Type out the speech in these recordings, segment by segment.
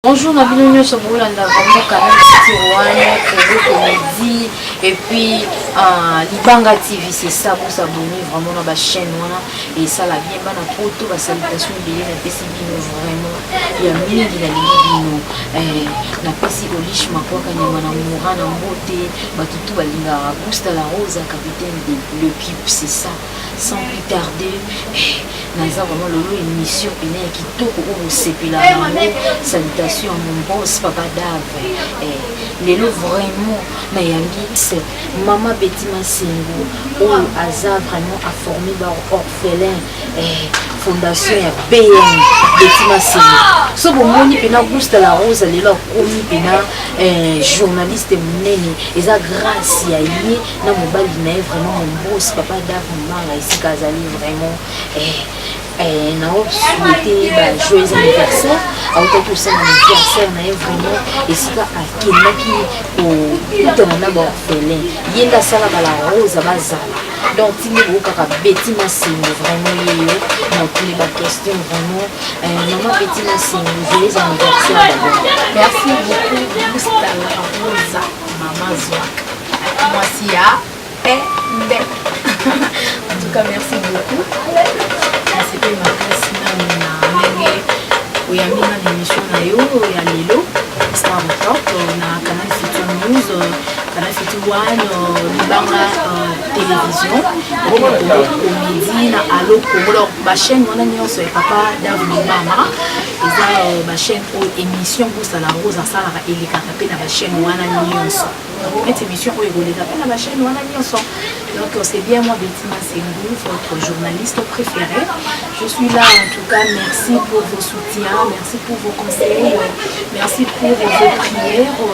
Bonjour, bienvenue sur Boulanda, vraiment canal Tiroane, comédie et puis Libanga TV, c'est ça, vous s'abonner vraiment dans la chaîne et ça la bien bana poto la salutation bien na pesi bino vraiment ya mingi na bino na pesi olish makwaka nyama na mura na mbote batutu balinga Gusta la Rose capitaine de l'équipe, c'est ça, sans plus tarder naza vraiment lolo émission pena ya kitoko o sepela salutation à mon boss Papa Dave lelo vraiment na yangix Maman Betty Masengo ou Aza vraiment a formé par orphelin fondation ya BM Betty Masengo so bomoni pena Gusta la Rose lelo komi pena journaliste munene eza grâce ya ye na mobali na vraiment mon boss Papa Dave manga ici kazali vraiment na souhaité joyeux anniversaire à tout ça anniversaire na vraiment et si ka akendaki au tona ba orphelin yenda sala ba la Rose bazala donc tini kaka Betty Masengo vraiment yeyo na tous les questions vraiment maman Betty Masengo joyeux anniversaire merci beaucoup Gusta la Rose maman Zwaka moi si ya en tout cas merci beaucoup. C'était ma classe na l'émission na yo ya lelo Star Top na Canal Futur News, Canal Futur One, Libanga télévision, comédie na Allo Congo ba chaîne wana nyonso ya Papa Dave Mama eza ba chaîne émission Gusta la Rose asalaka elekaka pe na ba chaîne wana nyonso cette émission où il est appelé à ma chaîne donc c'est bien moi Betty Masengo, votre journaliste préféré. Je suis là en tout cas, merci pour vos soutiens, merci pour vos conseils, merci pour vos prières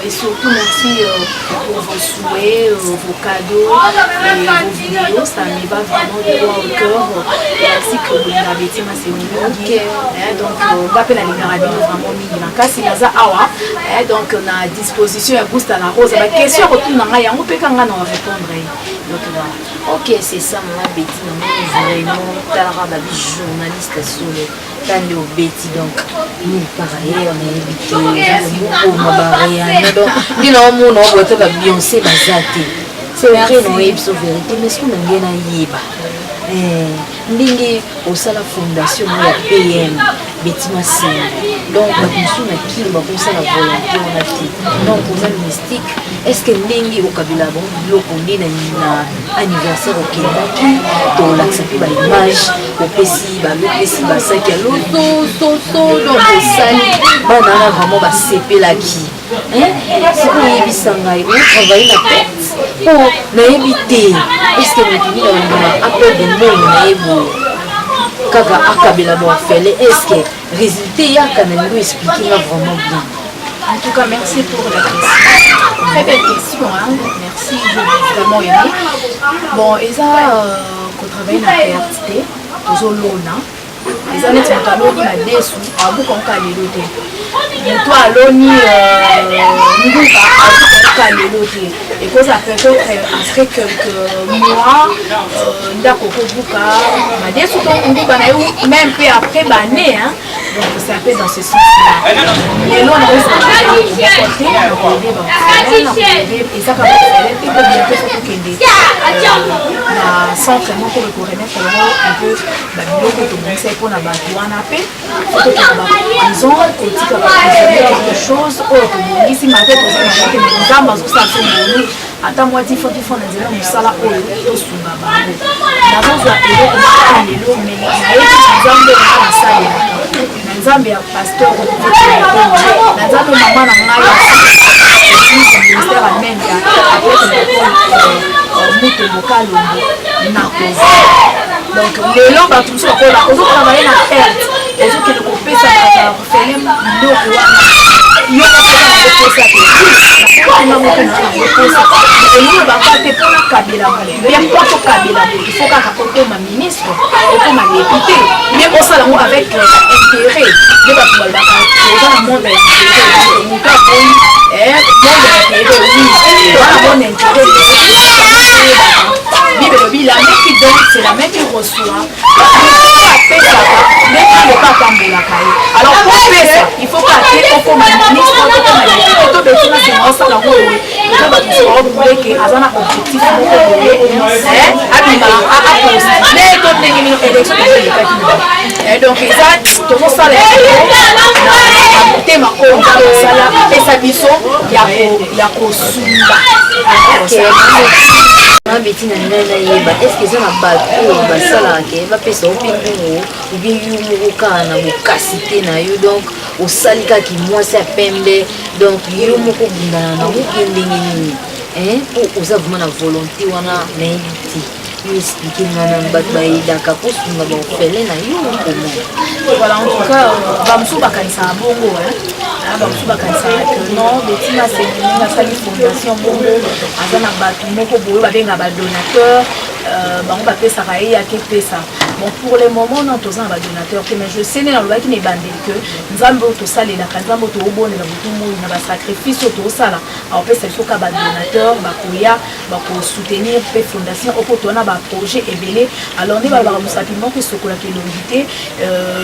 et surtout merci pour vos souhaits, vos cadeaux et vos vidéos, ça me va vraiment droit au cœur. Merci que vous l'avez Betty Masengo. Donc on va appeler la lumière vraiment donc on a à disposition à Gusta la Rose. Question retourne dans la on peut quand on répondre. Donc voilà. Ok, c'est ça maman Betty, vraiment talara babi journaliste sur le Tando Betty donc nous pareil on est invité pour mabaria donc dis non mon nom votre la Beyoncé bazate. C'est vrai non ipso vérité mais ce qu'on a bien yeba. Ndingi osala fondation ya PM Betty Masengo donc bakusu na kimba kosala volonté on a dit donc pour même mystique est-ce que ndingi okabila bon biloko ndina na anniversaire okendaki to l'accepter ba image opesi ba lopesi ba sac ya loto donc osali bana vraiment ba sepelaki c'est pour yebisanga et travailler la tête pour naïbité est-ce que nous avons appel de monde naïbo kaka akabela bon fele est-ce que résultat ya kanango expliquer vraiment bien. En tout cas merci pour la question, très belle question merci, j'ai vraiment aimé. Bon et ça qu'on travaille dans la RTT tozolona les années sont aloni na desu abu konka lelo te muto aloni nguka abu konka lelo te et cause à peut-être après quelques mois ndako kobuka na desu to nguka na yo même peu après bané donc c'est un peu dans ce sens là lelo na reste côté et ça quand même et bientôt faut kende na centre mo ko remettre un peu biloko to pour la bateau pe ils ont quelque chose autre ici ma tête que nous avons ça attends moi 10 fois na nzela musala oyo to sunga bango na bonzo elo ko lelo mais na yesu nzambe na sala na nzambe ya pasteur na nzambe mama na ngai ministère amen ya après muto bokalongo na koza donc lelo bato mosusu bakola ozotravaille na perte ozokende kopesa baorphelin biloko wana yo kopesa elingo baka te mpona kabela bien mpoto kabela il faut kaka okoma ministre okoma député mais osala yango avec intérêt nde bato balobaka oza na monde ya intérêt moto aboyi monde ya intérêt wana monde intérêt bible elobi la meki donc c'est la même il reçoit alors pour pesa il faut pas que on ministre to betina c'est moi ça la ko to ba so boule que azana objectif moko boule abima a poste mais to ndenge ni élection et donc ça to ça les na tema ko sala pesa biso ya ko sumba Betty na yeba est-ce que ça na bato basala ke ba pesa opingo bien yumu kana bokasite na yo donc osalika ki mwasi apembe donc yumu ko bundana na mukendenge ni pour oza vraiment na volonté wana na yiti yo expliquer ngana bato baidaka pour sunga ba ofele na yo comment voilà en tout cas bamsu bakanisa bongo bamsu bakanisa que non Betty na c'est une sali fondation bongo azana bato moko boyo babenga ba donateur bango bapesaka ye yake pesa bon pour le moment non tozana ba donateur mais je sais na lobaki ne bande que nzambe tosalelaka nzambe tobonela butumu na ba sacrifice tosala apesa soka ba donateur bakoya bakosoutenir pe fondation okotona ba projet ebele alors nde balobaka mosapi moko esokolaka elongi te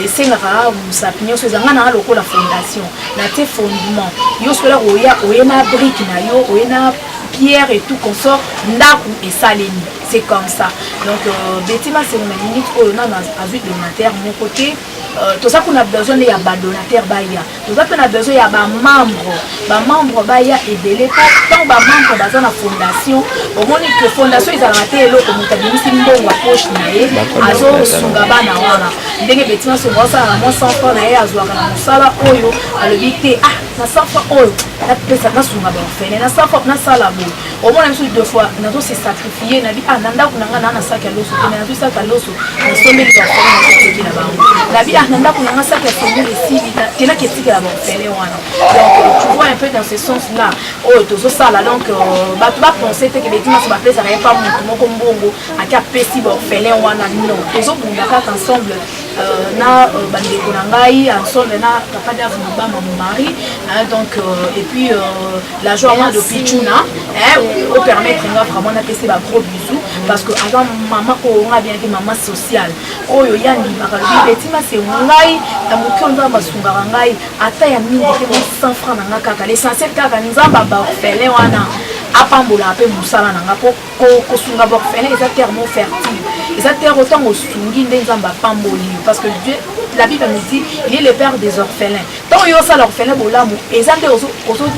esengaka mosapi nyonso ezanga na lokola fondation na te fondement yo sokola oye na brique na yo oye na pierre et tout consort ndaku esalemi c'est comme ça donc Betty ma c'est une minute on a avec donateur mon côté tout ça qu'on a besoin de ya ba donateur baya tout ça qu'on a besoin ya ba membre baya et belé tant ba membre dans la fondation au moins que fondation ils a raté l'autre comme t'as dit c'est une poche nae azo sunga bana wana ndenge Betty ma c'est moi ça moi 100 francs nae azo kana sala oyo a le bité na 100 francs oyo la pesa na sunga ba fene na 100 francs na sala bo au moins même deux fois na to se sacrifier na bi nanda kunanga na sac à l'osso na to sac à l'osso na sombe li ba fene na bango na bi nanda kunanga sac à sombe les cibles tena ketika la ba fene wana donc tu vois un peu dans ce sens là oh to ça là donc ba penser que Betty ma se ba pesa na pas moko mbongo aka pesi ba fene wana non tozo bundaka ensemble na bandeko na ngai ensemble na papa d'Ave Mubama mon mari donc et puis la joie de Pichuna au permettre vraiment na pesi ba gros bisous parce que avant maman on a bien dit maman sociale oyo yandi makalobi Betty ma c'est ngai na mokonza basunga ngai ata ya mingi te 100 francs na ngaka l'essentiel kaka nzamba ba fele wana apambola pe musala nanga ko sunga ba fele eza terme fertile eza terre autant osungi nde nzamba pamboli parce que Dieu la Bible nous dit il est le père des orphelins tant yo ça l'orphelin bolamu ezande ozo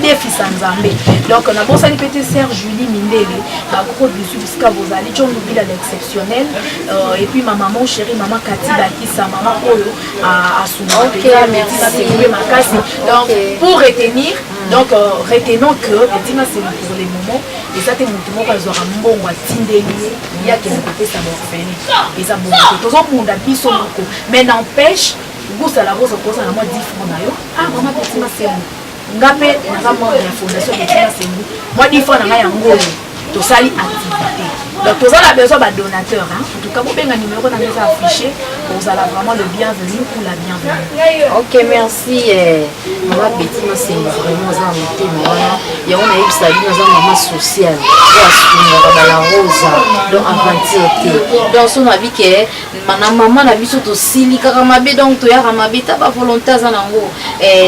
défisa nzambe donc na bosali pété sœur Julie Mindele ba gros bisous jusqu'à vos ali John Louis à l'exceptionnel et puis ma maman chérie maman Cathy Bakisa maman oyo à Souma c'est ma casse donc pour retenir donc retenons que Betty ma c'est pour les moments et ça te montre moi bazora mbongo atindeli ya ke côté ça m'orphelin et ça bon tozo munda biso moko mais n'empêche gusa la bosa kosa na moi 10 francs na yo maman Betty ma c'est ngape na moi la fondation Betty ma c'est moi 10 francs na yango to sali activité donc tous a besoin de donateurs en tout cas vous benga numéro dans les affiché vous allez vraiment le bienvenu ou la bienvenue. OK merci maman Betty ma c'est vraiment ça monter moi ya on a eu ça dans maman sociale pour la rose donc aventure donc son avis que maman na biso to sili kaka mabe donc to ya mabe ta ba volonté za nango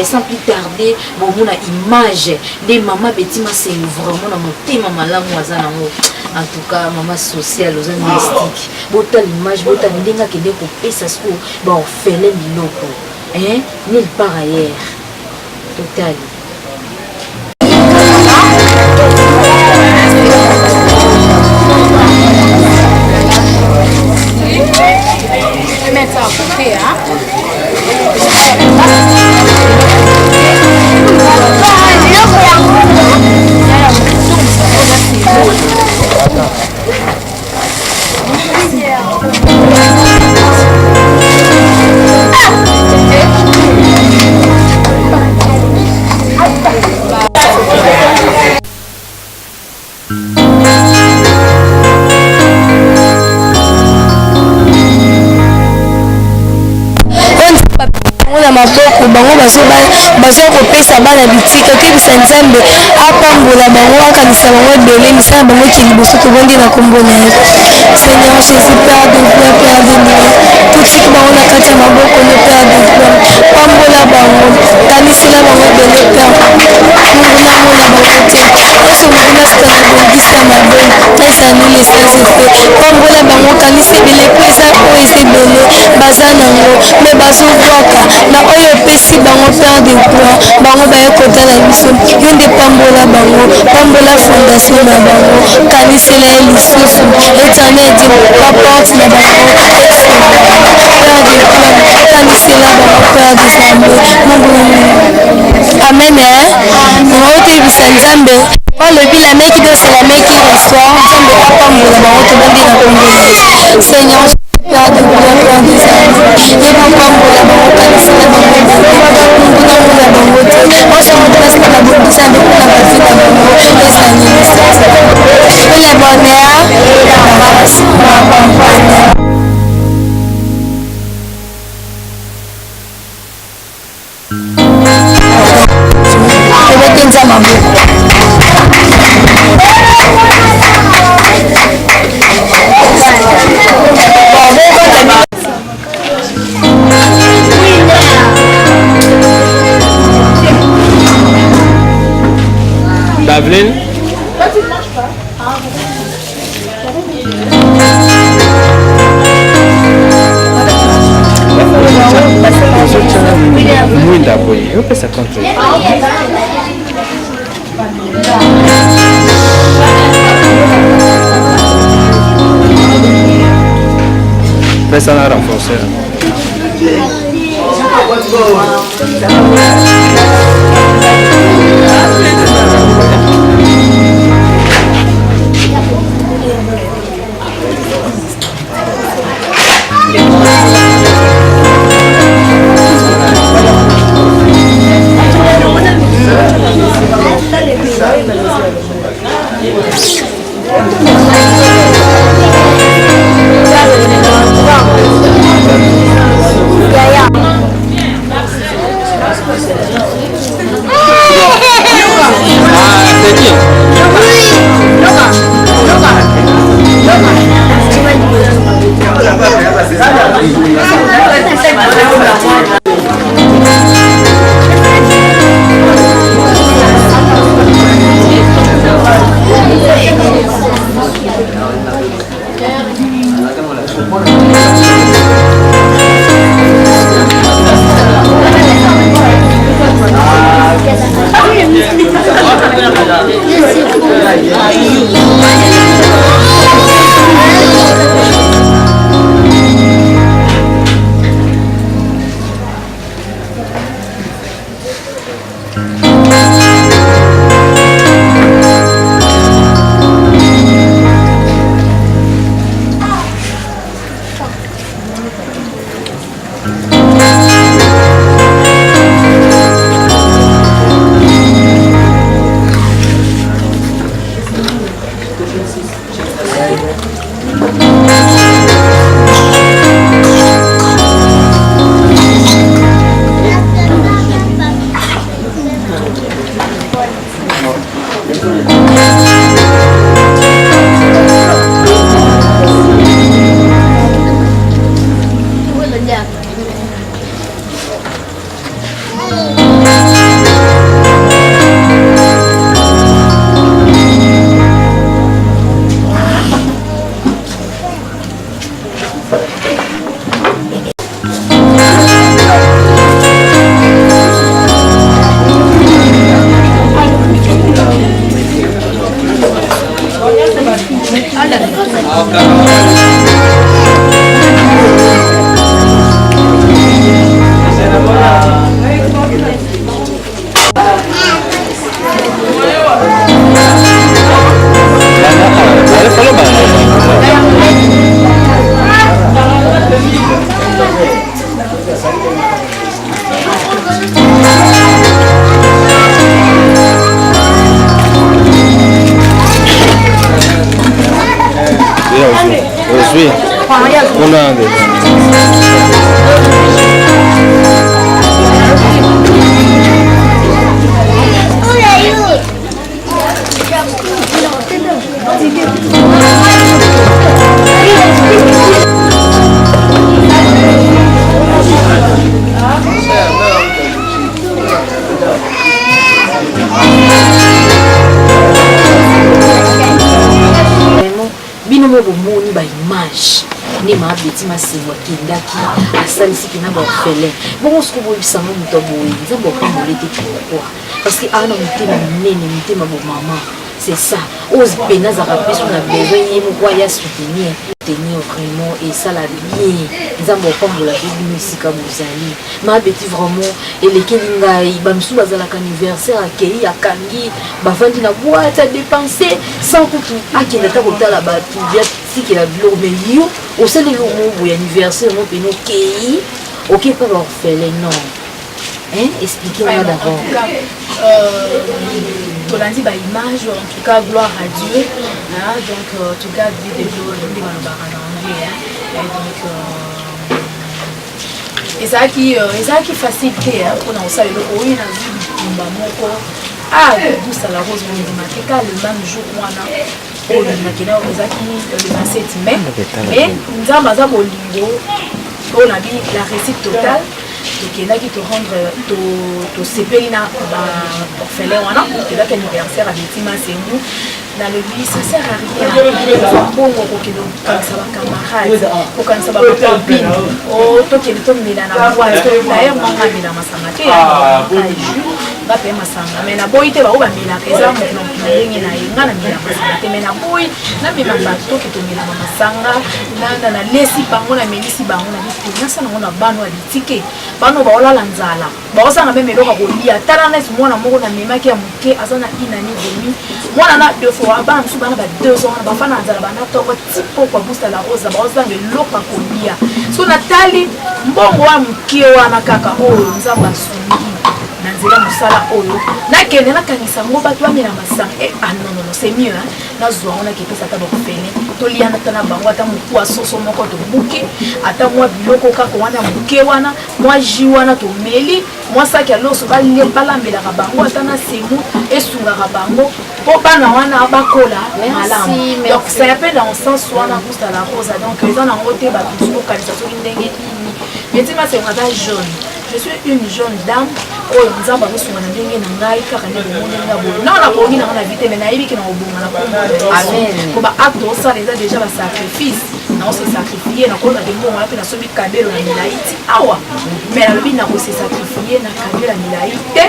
sans plus tarder bon mona image de maman Betty ma c'est vraiment na motema malamu za nango en tout cas maman sociale aux mystique bota l'image bota ndinga kende ko pesa sko ba ofele biloko nulle part ailleurs total mettre ça à côté bango bazo kopesa bana bitika okebisa nzambe apambola bango akanisa bango ebele misala bango ki liboso tobondi na kombo na ye. Seigneur Jésus, Père de gloire, Père de gloire, totiki bango na kati ya maboko no Père de gloire, pambola bango kanisela bango ebele Père monguna mona bango te nyonso monguna soka na bongisa mabe ezanili esanze fe pambola bango kanisa ebele po eza oyo eza ebele baza nango me bazobwaka na oyo opesi bango Père de gloire bango baye kotala biso yo nde pambola bango pambola fondation na bango kanisela ye lisusu éternel di baporte na bango Père de gloire kanisela bango Père de Nzambe amen otoyebisa Nzambe olobi la main qui danse c'est la main qui restaure Nzambe apambola bango tobondi na kombo Seigneur Père de gloire Père de Nzambe ye bapambola bango kanisela bango monguna mona bango te oso moto kasi mpona bobisa nde mpona bavi na bango ezali et le bonheur la grâce m'accompagne. Daveline. Muito apoio. Eu penso contra ele. Pensa na renforcer. Una de bino mo bomoni ba image ni ma beti masengo kindaki asalisi kina ba orphelin bon ce que vous savez muto boye nzambo ko molete pourquoi parce que ana mutema nene mutema bo maman c'est ça ose pena za rappeler on a besoin yemo kwa ya soutenir vraiment et ça la bien nzambo ko mbola bino sika bozali ma beti vraiment elekeli ngai ba msu bazala ka anniversaire akei akangi bavandi na boîte à dépenser sans kutu akenda ta kotala ba tu qui la bleu mais yo au sein de l'homme anniversaire mon péno qui ok pas orphelin non hein expliquez-moi d'abord on a dit bah image en tout cas gloire à Dieu hein, donc en tout cas vie de gloire en anglais hein, et donc et ça qui facilité hein pour nous ça le oui na vie moko ah tout ça la rose mon dimanche le même jour moi na on a kina ozaki le 27 mai mais nzamba za bolingo on a dit la réussite totale tokendaki to rendre to sepeli na orphelin wana tokendaki anniversaire abetima sengu dans le but ça sert à rien bongo kokendo kanisa ba camarade kokanisa ba copine o tokende to mila na voix d'ailleurs moi ngamila masanga te ya ba pe masanga mais na boy te ba o ba mila eza mo na ndenge na yenga na mila masanga te mais na boy na mila ba to ke to mila masanga na lesi bango na melisi bango na bitu na sana ngona bano a ditike bano ba ola lanzala ba osanga même eloko kolia tala na mwana moko na memaki ya muke azana inani demi mwana na deux fois ba msu bana ba 2 ans ba fana nzala bana to ko tipo kwa busta la rosa ba osanga eloko kolia so natali mbongo wa muke wana kaka o nzamba sungi nanzela musala oyo nakende nakangisa ngo bato bamela masanga non c'est mieux hein nazwa ona kepesa ta bakofene toliana tana bango ata muku asoso moko to buki ata mwa biloko kaka wana muke wana mwa ji wana to meli mwa saki aloso balambela ka bango ata na semu esunga ka bango po bana wana bakola malamu donc ça appelle dans le sens wana kusta la rosa donc ils ont enroté ba tout kanisa so ndenge nini yetima c'est ngata jaune je suis une jeune dame oh nzamba kosunga na ndenge na ngai kaka ne bomonde nga bo non na bongi na vite mais na yebi ki na obonga na kombo amen ko ba acte ça les a déjà ba sacrifice na on se sacrifier na kona dembo na pe na sobi kabelo na milaiti awa mais na lobi na ko se sacrifier na kabelo na milaiti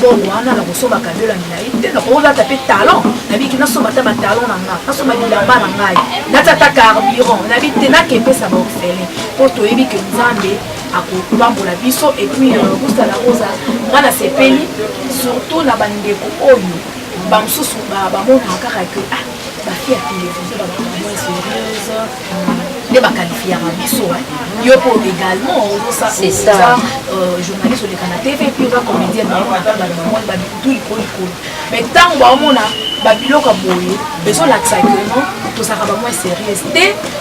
bon wana na ko soba kabelo na milaiti na ko za taper talent na bi ki na soba ta ba talent na nga na soba bilamba na ngai na tata carburant na bi te na kepe sa ba ofele po to yebi ke nzambe akobambola biso et puis Busta la Rosa ngana sepeli surtout na bandeko oyo bamsusu bamona kaka que ba fille à télévision ba moins sérieuse les ba qualifier à biso yo pour également ça c'est ça journaliste de Canada TV puis ba comédienne ba ba tout icône mais tant ba mona ba biloko boye besoin l'accès que non tout ça ba moins sérieuse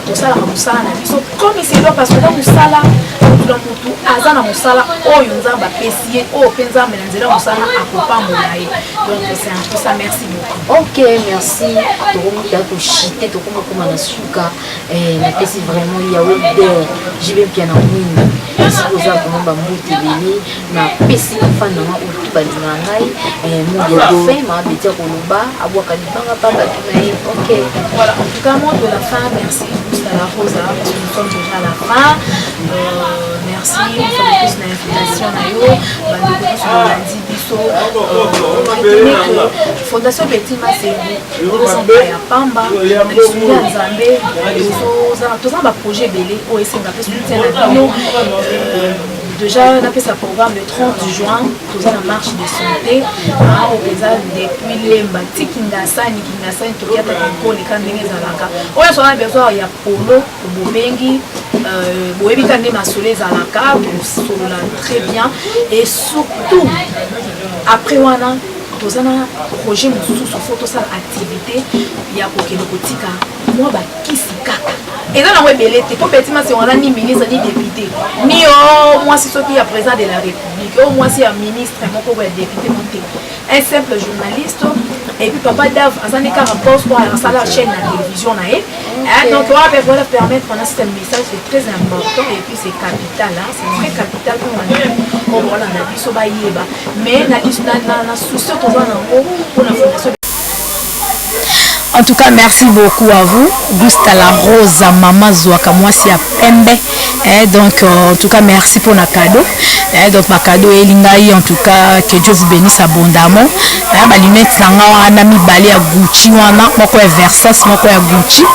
tout ça la musala na biso comme c'est là parce que dans musala mutu azana musala oyo nzamba pesie o penza menanzela musala akopambola ye donc c'est un peu ça merci beaucoup ok merci tokomuta to chité tokomokoma na suka na pesi vraiment ya odeur jibe pia na mwini esi koza vraiment bambuti beli na pesi fana ma utu balinga ngai mot de la fin ma betia koloba abwaka libanga pa batu na ye ok voilà en tout cas mot de la fin merci Busta la Rosa parce que nous sommes déjà à la fin merci une fois de plus l'invitation na yo bandeko sur lundi biso retenez que fondation Betima Sengu ozamba ya pamba na lisumu ya nzambe tozana ba projet belé o esenga pe soutien na bino déjà on a fait sa programme le 30 juin tous la marche de santé au présent depuis lemba tikingasa ni tokiata ko le kandenge zalaka oya so na besoin ya polo bobengi boyebi kande masole zalaka solola très bien et surtout après wana tozana projet mosusu photo ça activité ya kokelo kotika moi ba kisi kaka et dans la web pour Betima c'est on a ni ministre ni député ni moi c'est ce qui est président de la République au moins c'est un ministre mon ko député monté un simple journaliste et puis papa Dav azani ka rapport pour la chaîne de télévision na donc on va permettre pendant ce message c'est très important et puis c'est capital là c'est très capital pour on voilà na biso ba yeba mais na souci to za na pour la fondation. En tout cas, merci beaucoup à vous. Gusta la Rose, maman Zouaka, moi c'est à Pembe. Donc, en tout cas, merci pour le cadeau. Donc, ma cadeau est Lingaï. En tout cas, que Dieu vous bénisse abondamment. Ma lunette, c'est un ami balé à Gucci. Moi, quoi Versace, moi, quoi Gucci.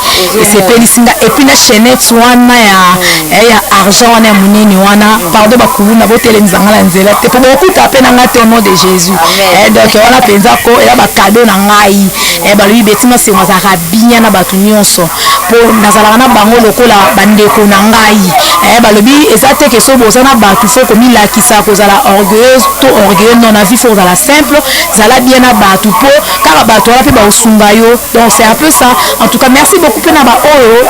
Et c'est Pélissinga. Et puis, la chaînette, il y a argent, on a mouni, on a pardon, on a voté les nzangala nzela. Et pour beaucoup, taper dans le nom de Jésus. Donc, on a pensé qu'il y a un cadeau dans l'aïe. Et bah, lui, bêtement, c'est un zarabien na batunionso. Pour Nazarana bango lokola bandeko na ngai. Bah, le bi, exacte que so bozana batu faut comme il a qui ça cause la orgueilleuse, to orgueilleuse non avis faut la simple, ça la bien à batu po, car batu la fait ba osumbayo. Donc c'est un peu ça. En tout cas, merci beaucoup pour na ba oro.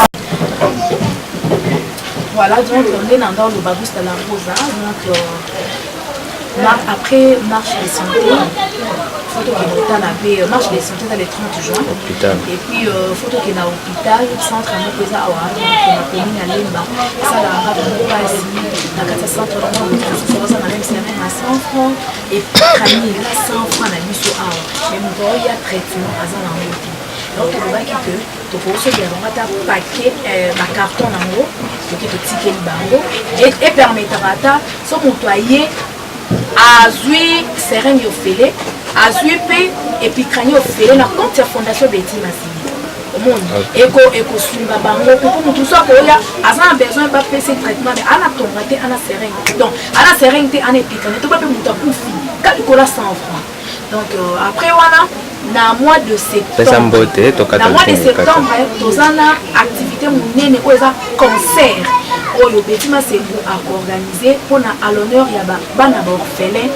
Voilà, donc on est dans le Bagous de la Rosa. Donc après marche de santé, photo qui est marche de santé dans les 30 juin. Hôpital. Et puis photo qui est dans l'hôpital, centre à Mokoza Awa, qui est dans commune à Lemba. Ça la rate de base, dans le centre de la même semaine à 100 francs. Et puis Camille, 100 francs à l'issue Awa. Mais il y a traitement à ça dans l'hôpital. Donc on va quitter, tu peux aussi faire un paquet de carton en haut, pour que tu tickets le bango. Et permettra à ce nettoyer. Azui seringue ofele, azui pe et puis crâne ofele na compte ya fondation Betty Massini. Au monde, éco suiva bango pour tout ça que ya azan besoin pas faire ce traitement mais ana tomate ana seringue. Donc ana seringue ana épicane, tu pas pe muta kufi, quand il cola 100 francs. Donc après voilà na mois de septembre. Na mois de septembre, tozana activité munene ko eza concert. Le Betty Massini a organisé pour à l'honneur il y a bana orphelin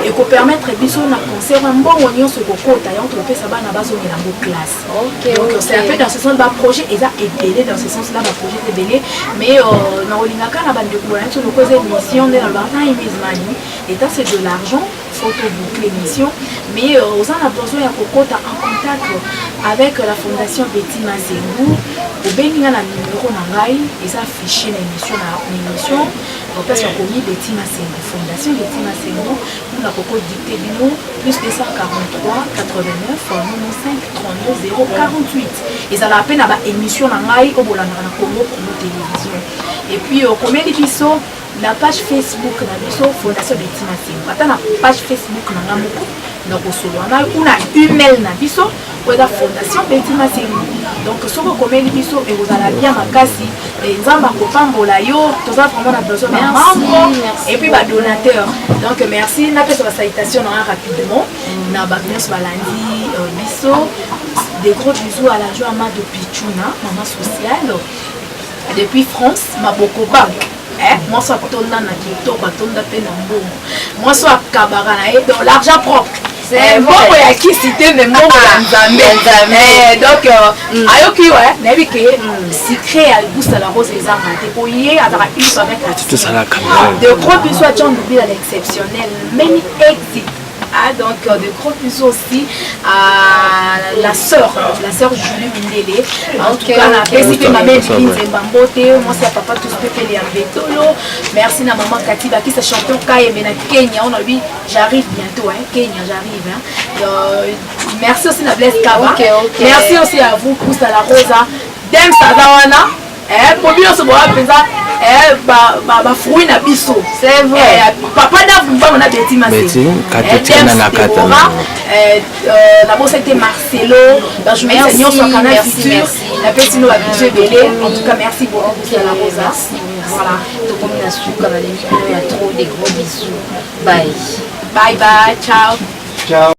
et pour permettre biso na concert un bon oignon ce coco taillant to pe ça bana bazo na bo classe. Donc c'est un peu dans ce sens ba projet et ça est dans ce sens là ba projet est belé mais na olingaka na bande ko sur le cause émission de la barna imizmani et ça c'est de l'argent photo boucle émission mais aux en a besoin ya coco ta en contact avec la fondation Betty Massini au benga na numéro na ngai et ça affiché na émission parce qu'on a mis Betty Massini fondation Betty Massini pour la coco dicté bino plus 243 89 95 32 048 et ça la peine à émission na ngai au bolanda na Congo pour nos télévision et puis combien de biso la page Facebook na biso fondation Betty Massini ata na page Facebook na ngamoko na kosolo na una email na biso pour la fondation Betty Massini donc ce que combien de biso et vous allez bien makasi et nzamba kopambola yo toza vraiment na besoin de membres et puis ba donateur donc merci na pesa salutation rapidement na ba bien balandi biso des gros bisous à la joie de Pichuna maman sociale depuis France maboko bank moi soit tonda na kitoko tonda pe na mbongo moi soit kabara na dans l'argent propre c'est bon ya qui cité mais mbongo ya nzambe donc ayoki ouais nabi ke secret à Gusta la Rose les arrêté pour y avoir une avec tout ça la caméra de gros bisous à John Dubil à l'exceptionnel many exit. Donc de gros bisous aussi à la sœur Julie Mindele. En tout cas, on a fait ma mère Zembambote, moi c'est papa tous pépé les Ambetolo. Merci à maman Katiba qui s'est champion Kayemena Kenya. On a lui, j'arrive bientôt, Kenya, j'arrive. Merci aussi à Blaise Kaba. Merci aussi à vous, Gusta la Rosa. Dem Sadawana. Pour bien se voir, ba fruit na biso c'est vrai papa na vumba na Betty Massini la bosse était Marcelo donc je merci sur canal futur la petite nous a budget belé en tout cas merci beaucoup pour la Rosa voilà to combination comme les il y a trop des gros bisous bye bye bye ciao ciao.